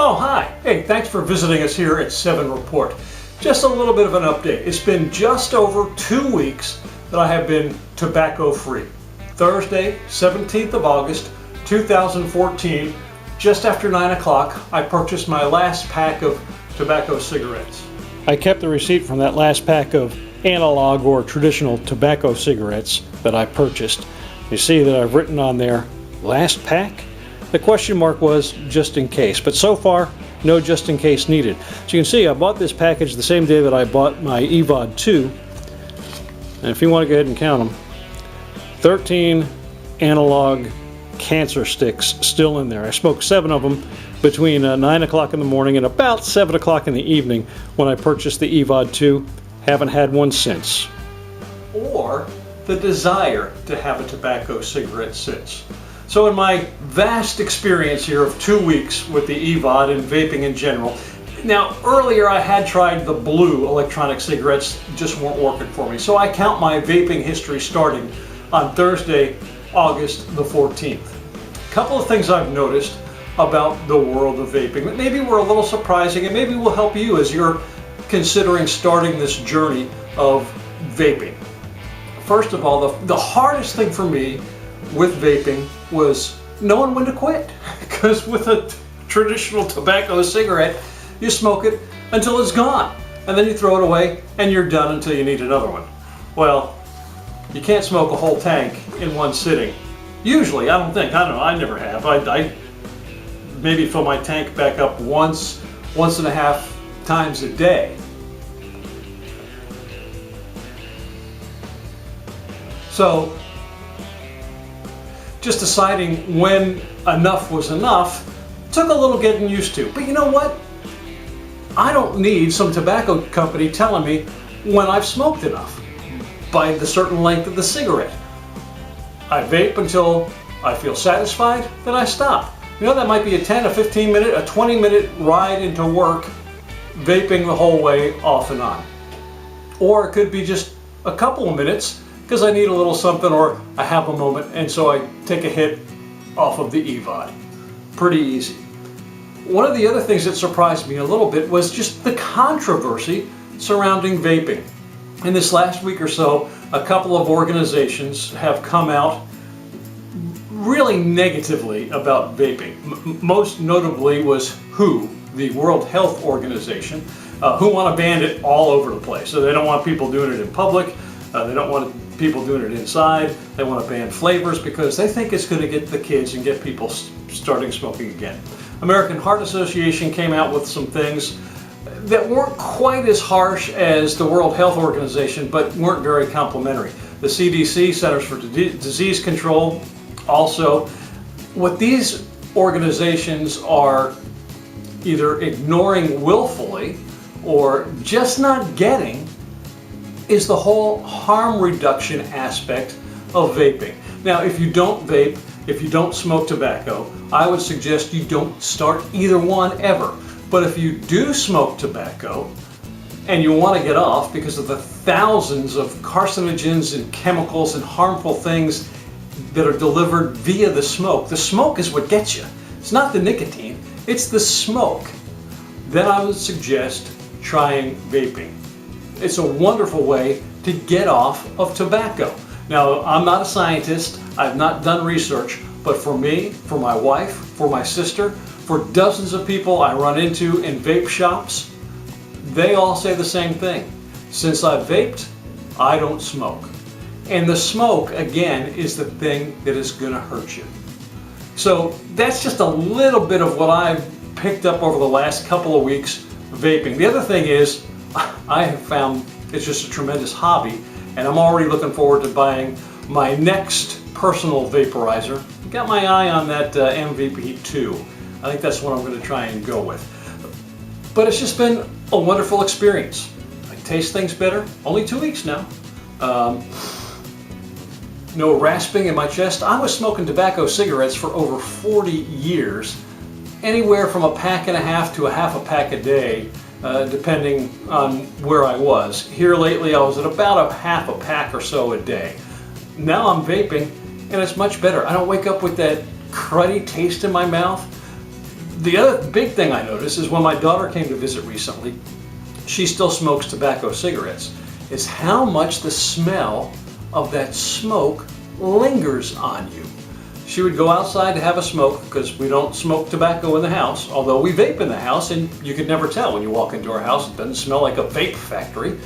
Oh, hi. Hey, thanks for visiting us here at 7 Report. Just a little bit of an update. It's been just over 2 weeks that I have been tobacco free. Thursday, 17th of August, 2014, just after 9 o'clock, I purchased my last pack of tobacco cigarettes. I kept the receipt from that last pack of analog or traditional tobacco cigarettes that I purchased. You see that I've written on there, last pack? The question mark was just in case, but so far, no just in case needed. So you can see I bought this package the same day that I bought my EVOD 2. And if you want to go ahead and count them, 13 analog cancer sticks still in there. I smoked 7 of them between 9 o'clock in the morning and about 7 o'clock in the evening when I purchased the EVOD 2. Haven't had one since. Or the desire to have a tobacco cigarette since. So in my vast experience here of 2 weeks with the EVOD and vaping in general, now earlier I had tried the blue electronic cigarettes, just weren't working for me. So I count my vaping history starting on Thursday, August the 14th. A couple of things I've noticed about the world of vaping that maybe were a little surprising and maybe will help you as you're considering starting this journey of vaping. First of all, the hardest thing for me with vaping was knowing when to quit. Because with a traditional tobacco cigarette, you smoke it until it's gone. And then you throw it away and you're done until you need another one. Well, you can't smoke a whole tank in one sitting. Usually, I don't know, I never have. I maybe fill my tank back up once and a half times a day. So, just deciding when enough was enough took a little getting used to. But you know what? I don't need some tobacco company telling me when I've smoked enough by the certain length of the cigarette. I vape until I feel satisfied, then I stop. You know, that might be a 10, a 15 minute, a 20 minute ride into work, vaping the whole way off and on. Or it could be just a couple of minutes because I need a little something or I have a moment, and so I take a hit off of the EVOD. Pretty easy. One of the other things that surprised me a little bit was just the controversy surrounding vaping. In this last week or so, a couple of organizations have come out really negatively about vaping. Most notably was WHO, the World Health Organization, who want to ban it all over the place. So they don't want people doing it in public. They don't want people doing it inside. They want to ban flavors because they think it's going to get the kids and get people starting smoking again. American Heart Association came out with some things that weren't quite as harsh as the World Health Organization, but weren't very complimentary. The CDC, Centers for Disease Control, also. What these organizations are either ignoring willfully or just not getting is the whole harm reduction aspect of vaping. Now, if you don't vape, if you don't smoke tobacco, I would suggest you don't start either one ever. But if you do smoke tobacco and you want to get off because of the thousands of carcinogens and chemicals and harmful things that are delivered via the smoke is what gets you. It's not the nicotine, it's the smoke. Then I would suggest trying vaping. It's a wonderful way to get off of tobacco. Now, I'm not a scientist, I've not done research, but for me, for my wife, for my sister, for dozens of people I run into in vape shops, they all say the same thing. Since I've vaped, I don't smoke. And the smoke, again, is the thing that is going to hurt you. So that's just a little bit of what I've picked up over the last couple of weeks vaping. The other thing is, I have found it's just a tremendous hobby, and I'm already looking forward to buying my next personal vaporizer. Got my eye on that MVP 2. I think that's what I'm going to try and go with. But it's just been a wonderful experience. I taste things better. Only 2 weeks now. No rasping in my chest. I was smoking tobacco cigarettes for over 40 years. Anywhere from a pack and a half to a half a pack a day, depending on where I was. Here lately I was at about a half a pack or so a day. Now I'm vaping and it's much better. I don't wake up with that cruddy taste in my mouth. The other big thing I noticed is when my daughter came to visit recently, she still smokes tobacco cigarettes, is how much the smell of that smoke lingers on you. She would go outside to have a smoke because we don't smoke tobacco in the house, although we vape in the house, and you could never tell when you walk into our house. It doesn't smell like a vape factory.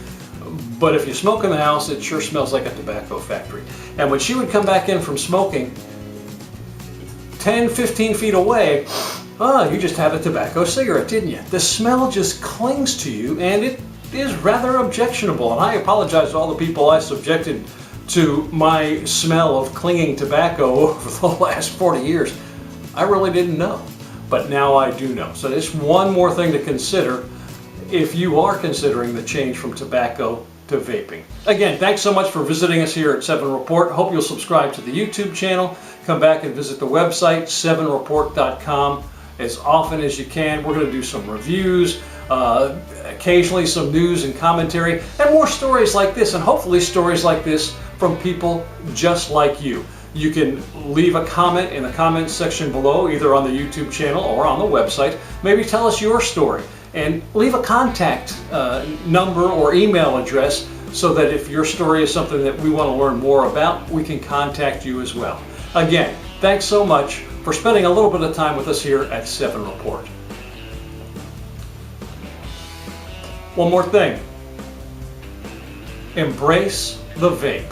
But if you smoke in the house, it sure smells like a tobacco factory. And when she would come back in from smoking, 10, 15 feet away, oh, you just had a tobacco cigarette, didn't you? The smell just clings to you, and it is rather objectionable. And I apologize to all the people I subjected to my smell of clinging tobacco over the last 40 years. I really didn't know, but now I do know. So there's one more thing to consider if you are considering the change from tobacco to vaping. Again, thanks so much for visiting us here at 7 Report. Hope you'll subscribe to the YouTube channel. Come back and visit the website, 7report.com, as often as you can. We're going to do some reviews, occasionally some news and commentary, and more stories like this, and hopefully stories like this from people just like you. You can leave a comment in the comments section below, either on the YouTube channel or on the website. Maybe tell us your story, and leave a contact number or email address so that if your story is something that we want to learn more about, we can contact you as well. Again, thanks so much for spending a little bit of time with us here at 7 Report. One more thing. Embrace the vape.